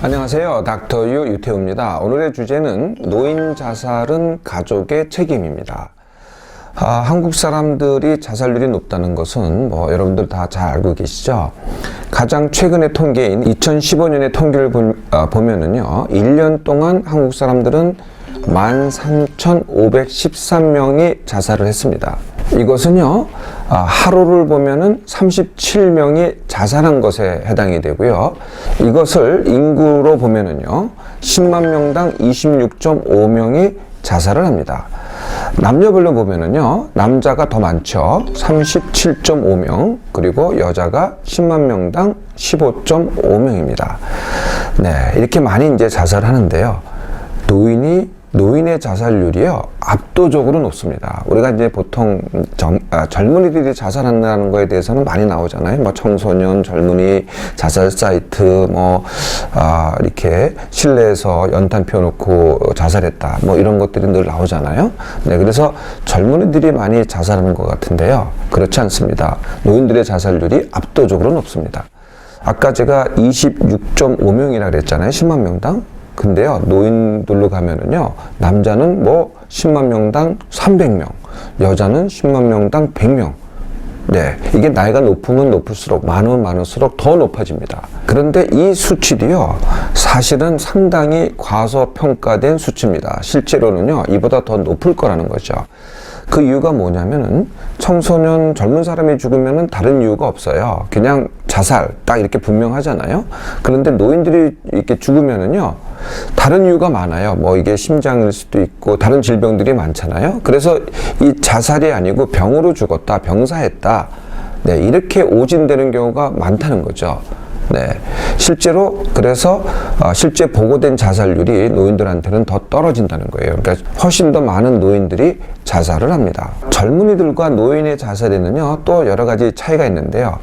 안녕하세요. 닥터유 유태우입니다. 오늘의 주제는 노인 자살은 가족의 책임입니다. 한국 사람들이 자살률이 높다는 것은 여러분들 다 잘 알고 계시죠? 가장 최근의 통계인 2015년의 통계를 보면은요, 1년 동안 한국 사람들은 13,513명이 자살을 했습니다. 이것은요, 하루를 보면은 37명이 자살한 것에 해당이 되고요. 이것을 인구로 보면은요, 10만 명당 26.5명이 자살을 합니다. 남녀별로 보면은요, 남자가 더 많죠. 37.5명, 그리고 여자가 10만 명당 15.5명입니다. 네, 이렇게 많이 이제 자살하는데요. 노인의 자살률이요, 압도적으로 높습니다. 우리가 이제 보통 젊은이들이 자살한다는 거에 대해서는 많이 나오잖아요. 청소년, 젊은이 자살 사이트, 이렇게 실내에서 연탄 펴놓고 자살했다, 이런 것들이 늘 나오잖아요. 네, 그래서 젊은이들이 많이 자살하는 것 같은데요. 그렇지 않습니다. 노인들의 자살률이 압도적으로 높습니다. 아까 제가 26.5명이라 그랬잖아요. 10만 명당. 근데요, 노인들로 가면은요, 남자는 10만 명당 300명, 여자는 10만 명당 100명. 네, 이게 나이가 높으면 높을수록, 많으면 많을수록 더 높아집니다. 그런데 이 수치도요, 사실은 상당히 과소평가된 수치입니다. 실제로는요, 이보다 더 높을 거라는 거죠. 그 이유가 뭐냐면은, 청소년, 젊은 사람이 죽으면은 다른 이유가 없어요. 그냥 자살, 딱 이렇게 분명하잖아요. 그런데 노인들이 이렇게 죽으면은요, 다른 이유가 많아요. 이게 심장일 수도 있고, 다른 질병들이 많잖아요. 그래서 이 자살이 아니고 병으로 죽었다, 병사했다. 네, 이렇게 오진되는 경우가 많다는 거죠. 네, 실제로 그래서 실제 보고된 자살률이 노인들한테는 더 떨어진다는 거예요. 그러니까 훨씬 더 많은 노인들이 자살을 합니다. 젊은이들과 노인의 자살에는요, 또 여러 가지 차이가 있는데요.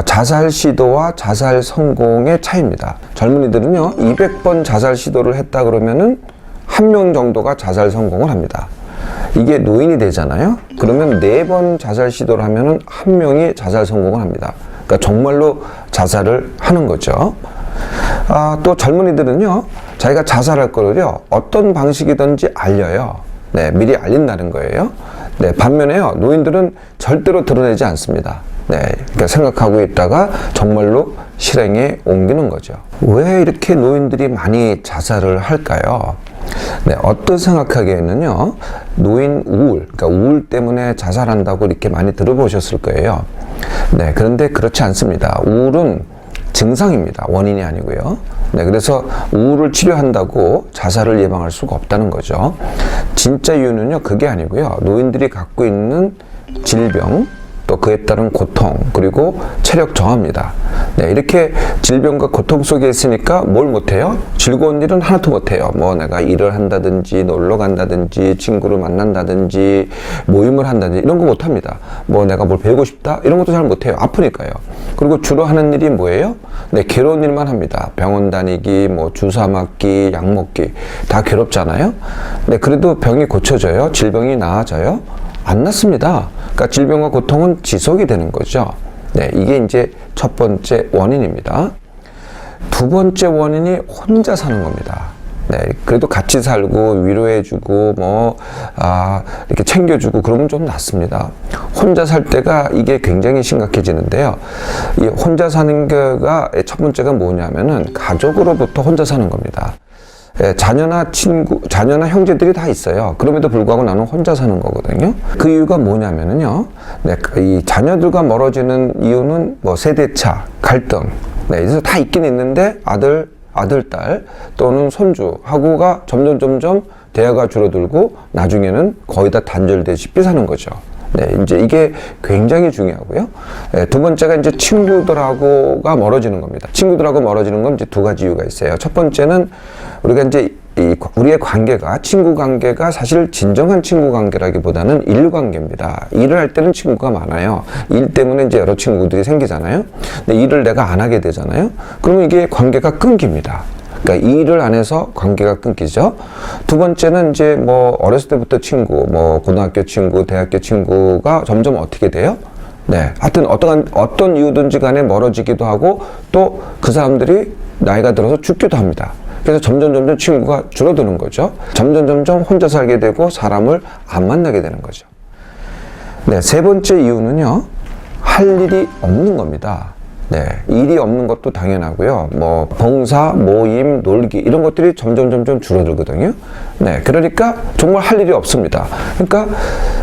자살 시도와 자살 성공의 차이입니다. 젊은이들은요, 200번 자살 시도를 했다 그러면은 1명 정도가 자살 성공을 합니다. 이게 노인이 되잖아요. 그러면 4번 자살 시도를 하면은 1명이 자살 성공을 합니다. 그러니까 정말로 자살을 하는 거죠. 또 젊은이들은요, 자기가 자살할 거를요, 어떤 방식이든지 알려요. 네, 미리 알린다는 거예요. 네, 반면에요, 노인들은 절대로 드러내지 않습니다. 네, 그러니까 생각하고 있다가 정말로 실행에 옮기는 거죠. 왜 이렇게 노인들이 많이 자살을 할까요? 네, 어떤 생각하기에는요, 노인 우울, 그러니까 우울 때문에 자살한다고 이렇게 많이 들어보셨을 거예요. 네, 그런데 그렇지 않습니다. 우울은 증상입니다. 원인이 아니고요. 네, 그래서 우울을 치료한다고 자살을 예방할 수가 없다는 거죠. 진짜 이유는요, 그게 아니고요. 노인들이 갖고 있는 질병, 또 그에 따른 고통, 그리고 체력 저하입니다. 네, 이렇게 질병과 고통 속에 있으니까 뭘 못해요? 즐거운 일은 하나도 못해요. 내가 일을 한다든지, 놀러 간다든지, 친구를 만난다든지, 모임을 한다든지, 이런 거 못합니다. 내가 뭘 배우고 싶다? 이런 것도 잘 못해요. 아프니까요. 그리고 주로 하는 일이 뭐예요? 네, 괴로운 일만 합니다. 병원 다니기, 주사 맞기, 약 먹기, 다 괴롭잖아요? 네, 그래도 병이 고쳐져요? 질병이 나아져요? 안 낫습니다. 그러니까 질병과 고통은 지속이 되는 거죠. 네, 이게 이제 첫 번째 원인입니다. 두 번째 원인이 혼자 사는 겁니다. 네, 그래도 같이 살고 위로해주고 이렇게 챙겨주고 그러면 좀 낫습니다. 혼자 살 때가 이게 굉장히 심각해지는데요. 이 혼자 사는 게가 첫 번째가 뭐냐면은 가족으로부터 혼자 사는 겁니다. 자녀나 친구, 자녀나 형제들이 다 있어요. 그럼에도 불구하고 나는 혼자 사는 거거든요. 그 이유가 뭐냐면은요, 네, 이 자녀들과 멀어지는 이유는 세대차, 갈등, 네, 그래서 다 있긴 있는데 아들, 딸 또는 손주하고가 점점 대화가 줄어들고 나중에는 거의 다 단절되시피 사는 거죠. 네, 이제 이게 굉장히 중요하고요. 네, 두 번째가 이제 친구들하고가 멀어지는 겁니다. 친구들하고 멀어지는 건 이제 두 가지 이유가 있어요. 첫 번째는 우리가 이제 우리의 관계가, 친구 관계가 사실 진정한 친구 관계라기보다는 일 관계입니다. 일을 할 때는 친구가 많아요. 일 때문에 이제 여러 친구들이 생기잖아요. 근데 일을 내가 안 하게 되잖아요. 그러면 이게 관계가 끊깁니다. 그러니까 일을 안 해서 관계가 끊기죠. 두 번째는 이제 어렸을 때부터 친구, 고등학교 친구, 대학교 친구가 점점 어떻게 돼요? 네, 하여튼 어떤 이유든지 간에 멀어지기도 하고 또 그 사람들이 나이가 들어서 죽기도 합니다. 그래서 점점 친구가 줄어드는 거죠. 점점 혼자 살게 되고 사람을 안 만나게 되는 거죠. 네, 세 번째 이유는요, 할 일이 없는 겁니다. 네, 일이 없는 것도 당연하고요. 뭐 봉사, 모임, 놀기 이런 것들이 점점 줄어들거든요. 네, 그러니까 정말 할 일이 없습니다. 그러니까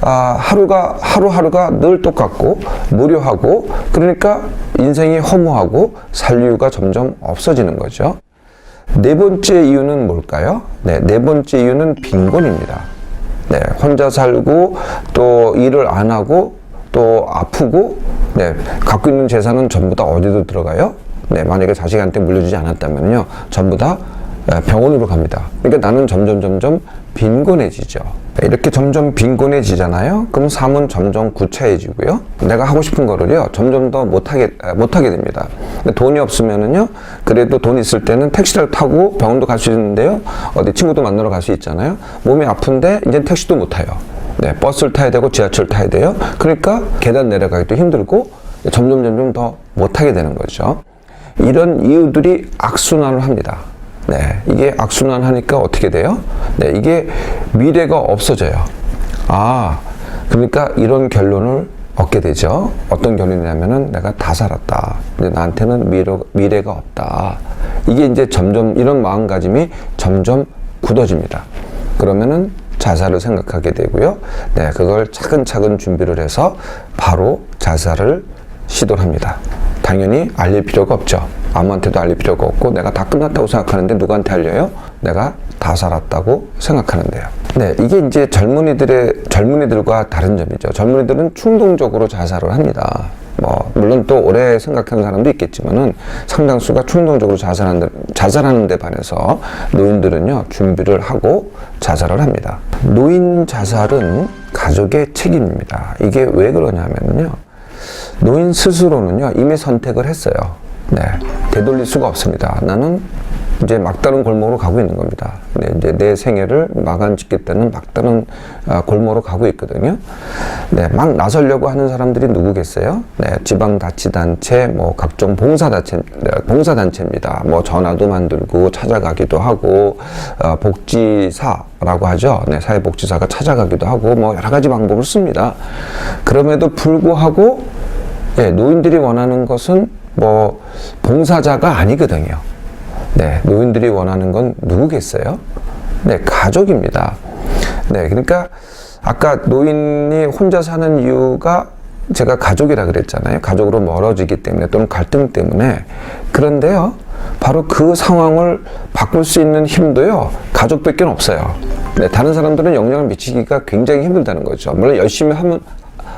하루하루가 늘 똑같고 무료하고, 그러니까 인생이 허무하고 살 이유가 점점 없어지는 거죠. 네 번째 이유는 뭘까요? 네, 네 번째 이유는 빈곤입니다. 네, 혼자 살고 또 일을 안 하고 또 아프고, 네, 갖고 있는 재산은 전부 다 어디로 들어가요? 네, 만약에 자식한테 물려주지 않았다면요, 전부 다 병원으로 갑니다. 그러니까 나는 점점 빈곤해지죠. 이렇게 점점 빈곤해지잖아요. 그럼 삶은 점점 구차해지고요. 내가 하고 싶은 거를요, 점점 더 못하게 됩니다. 돈이 없으면은요, 그래도 돈 있을 때는 택시를 타고 병원도 갈 수 있는데요, 어디 친구도 만나러 갈 수 있잖아요. 몸이 아픈데 이제 택시도 못 타요. 네, 버스를 타야 되고 지하철을 타야 돼요. 그러니까 계단 내려가기도 힘들고 점점 더 못하게 되는 거죠. 이런 이유들이 악순환을 합니다. 네, 이게 악순환 하니까 어떻게 돼요? 네, 이게 미래가 없어져요. 그러니까 이런 결론을 얻게 되죠. 어떤 결론이냐면은 내가 다 살았다. 근데 나한테는 미래가 없다. 이게 이제 점점 이런 마음가짐이 점점 굳어집니다. 그러면은 자살을 생각하게 되고요. 네, 그걸 차근차근 준비를 해서 바로 자살을 시도를 합니다. 당연히 알릴 필요가 없죠. 아무한테도 알릴 필요가 없고, 내가 다 끝났다고 생각하는데 누구한테 알려요? 내가 다 살았다고 생각하는데요. 네, 이게 이제 젊은이들과 다른 점이죠. 젊은이들은 충동적으로 자살을 합니다. 물론 또 오래 생각하는 사람도 있겠지만은 상당수가 충동적으로 자살하는 데 반해서 노인들은요, 준비를 하고 자살을 합니다. 노인 자살은 가족의 책임입니다. 이게 왜 그러냐면요, 노인 스스로는요, 이미 선택을 했어요. 네, 되돌릴 수가 없습니다. 나는 이제 막다른 골목으로 가고 있는 겁니다. 네, 이제 내 생애를 마감 짓겠다는 막다른 골목으로 가고 있거든요. 네, 막 나서려고 하는 사람들이 누구겠어요? 네, 지방자치단체, 뭐 각종 봉사단체입니다. 뭐 전화도 만들고 찾아가기도 하고, 복지사라고 하죠. 네, 사회복지사가 찾아가기도 하고, 뭐 여러 가지 방법을 씁니다. 그럼에도 불구하고, 네, 노인들이 원하는 것은 뭐 봉사자가 아니거든요. 네, 노인들이 원하는 건 누구겠어요? 네, 가족입니다. 네, 그러니까 아까 노인이 혼자 사는 이유가 제가 가족이라 그랬잖아요. 가족으로 멀어지기 때문에 또는 갈등 때문에. 그런데요, 바로 그 상황을 바꿀 수 있는 힘도요, 가족밖에 없어요. 네, 다른 사람들은 영향을 미치기가 굉장히 힘들다는 거죠. 물론 열심히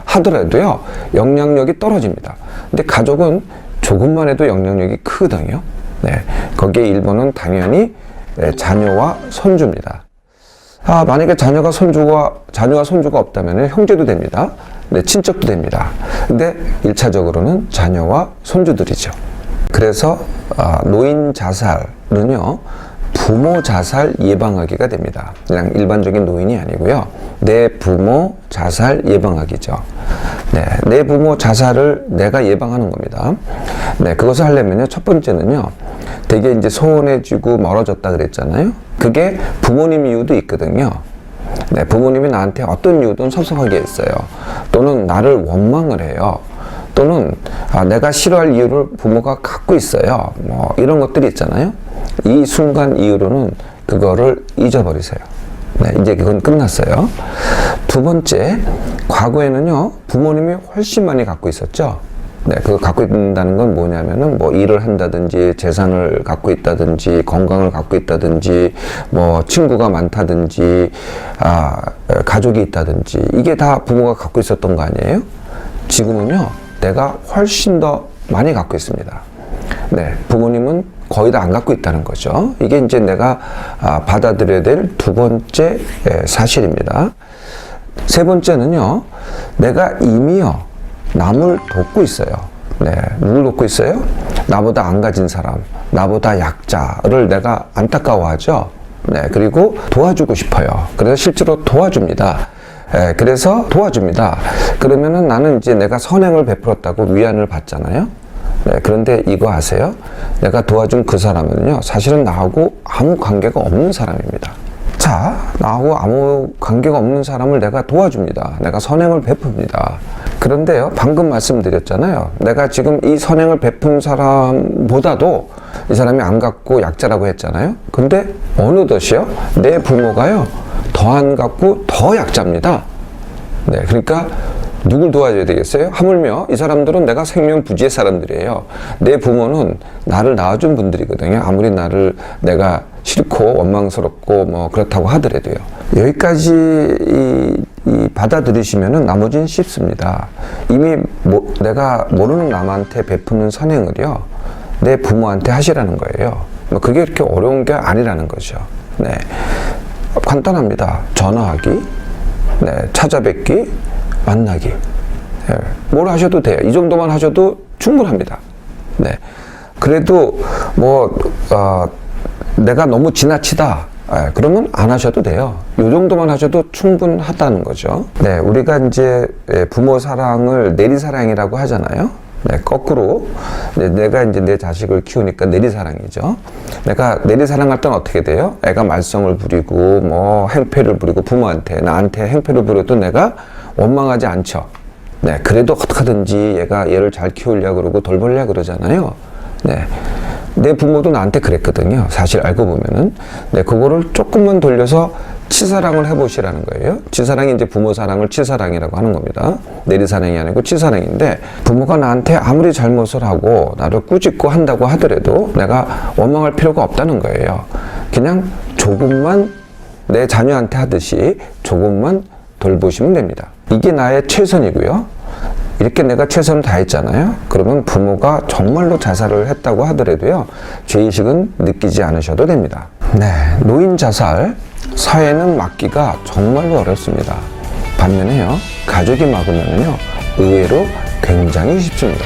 하더라도요, 영향력이 떨어집니다. 근데 가족은 조금만 해도 영향력이 크거든요. 네, 거기에 1번은 당연히 자녀와 손주입니다. 만약에 자녀와 손주가 없다면 형제도 됩니다. 네, 친척도 됩니다. 근데 1차적으로는 자녀와 손주들이죠. 그래서 노인 자살은요, 부모 자살 예방하기가 됩니다. 그냥 일반적인 노인이 아니고요, 내 부모 자살 예방하기죠. 네, 내 부모 자살을 내가 예방하는 겁니다. 네, 그것을 하려면요, 첫 번째는요, 되게 이제 소원해지고 멀어졌다 그랬잖아요. 그게 부모님 이유도 있거든요. 네, 부모님이 나한테 어떤 이유든 섭섭하게 했어요. 또는 나를 원망을 해요. 또는 내가 싫어할 이유를 부모가 갖고 있어요. 뭐 이런 것들이 있잖아요. 이 순간 이후로는 그거를 잊어버리세요. 네, 이제 그건 끝났어요. 두 번째, 과거에는요, 부모님이 훨씬 많이 갖고 있었죠. 네, 그거 갖고 있다는 건 뭐냐면은, 뭐 일을 한다든지, 재산을 갖고 있다든지, 건강을 갖고 있다든지, 뭐 친구가 많다든지, 가족이 있다든지, 이게 다 부모가 갖고 있었던 거 아니에요? 지금은요, 내가 훨씬 더 많이 갖고 있습니다. 네, 부모님은 거의 다 안 갖고 있다는 거죠. 이게 이제 내가 받아들여야 될 두 번째 사실입니다. 세 번째는요, 내가 이미요, 남을 돕고 있어요. 네, 누굴 돕고 있어요? 나보다 안 가진 사람, 나보다 약자를 내가 안타까워하죠. 네, 그리고 도와주고 싶어요. 그래서 실제로 도와줍니다. 그래서 도와줍니다. 그러면은 나는 이제 내가 선행을 베풀었다고 위안을 받잖아요. 네, 그런데 이거 아세요? 내가 도와준 그 사람은요, 사실은 나하고 아무 관계가 없는 사람입니다. 자, 나하고 아무 관계가 없는 사람을 내가 도와줍니다. 내가 선행을 베풉니다. 그런데요, 방금 말씀드렸잖아요. 내가 지금 이 선행을 베푼 사람보다도 이 사람이 안 갖고 약자라고 했잖아요. 근데 어느덧이요, 내 부모가요, 더 안 갖고 더 약자입니다. 네, 그러니까 누굴 도와줘야 되겠어요? 하물며 이 사람들은 내가 생명부지의 사람들이에요. 내 부모는 나를 낳아준 분들이거든요. 아무리 내가 싫고 원망스럽고 뭐 그렇다고 하더라도요. 여기까지 받아들이시면은 나머지는 쉽습니다. 이미 내가 모르는 남한테 베푸는 선행을요, 내 부모한테 하시라는 거예요. 뭐 그게 그렇게 어려운 게 아니라는 거죠. 네, 간단합니다. 전화하기, 네, 찾아뵙기, 만나기. 네, 뭘 하셔도 돼요. 이 정도만 하셔도 충분합니다. 네, 그래도 내가 너무 지나치다, 그러면 안 하셔도 돼요. 이 정도만 하셔도 충분하다는 거죠. 네, 우리가 이제 부모 사랑을 내리사랑이라고 하잖아요. 네, 거꾸로 내가 이제 내 자식을 키우니까 내리사랑이죠. 내가 내리사랑할 때는 어떻게 돼요? 애가 말썽을 부리고 뭐 행패를 부리고 부모한테, 나한테 행패를 부려도 내가 원망하지 않죠. 네, 그래도 어떡하든지 얘를 잘 키우려고 그러고 돌보려고 그러잖아요. 네, 내 부모도 나한테 그랬거든요. 사실 알고 보면은. 네, 그거를 조금만 돌려서 치사랑을 해보시라는 거예요. 치사랑이 이제 부모 사랑을 치사랑이라고 하는 겁니다. 내리사랑이 아니고 치사랑인데, 부모가 나한테 아무리 잘못을 하고 나를 꾸짖고 한다고 하더라도 내가 원망할 필요가 없다는 거예요. 그냥 조금만 내 자녀한테 하듯이 조금만 돌보시면 됩니다. 이게 나의 최선이고요. 이렇게 내가 최선을 다했잖아요. 그러면 부모가 정말로 자살을 했다고 하더라도요, 죄의식은 느끼지 않으셔도 됩니다. 네, 노인 자살, 사회는 막기가 정말로 어렵습니다. 반면에요, 가족이 막으면요, 의외로 굉장히 쉽습니다.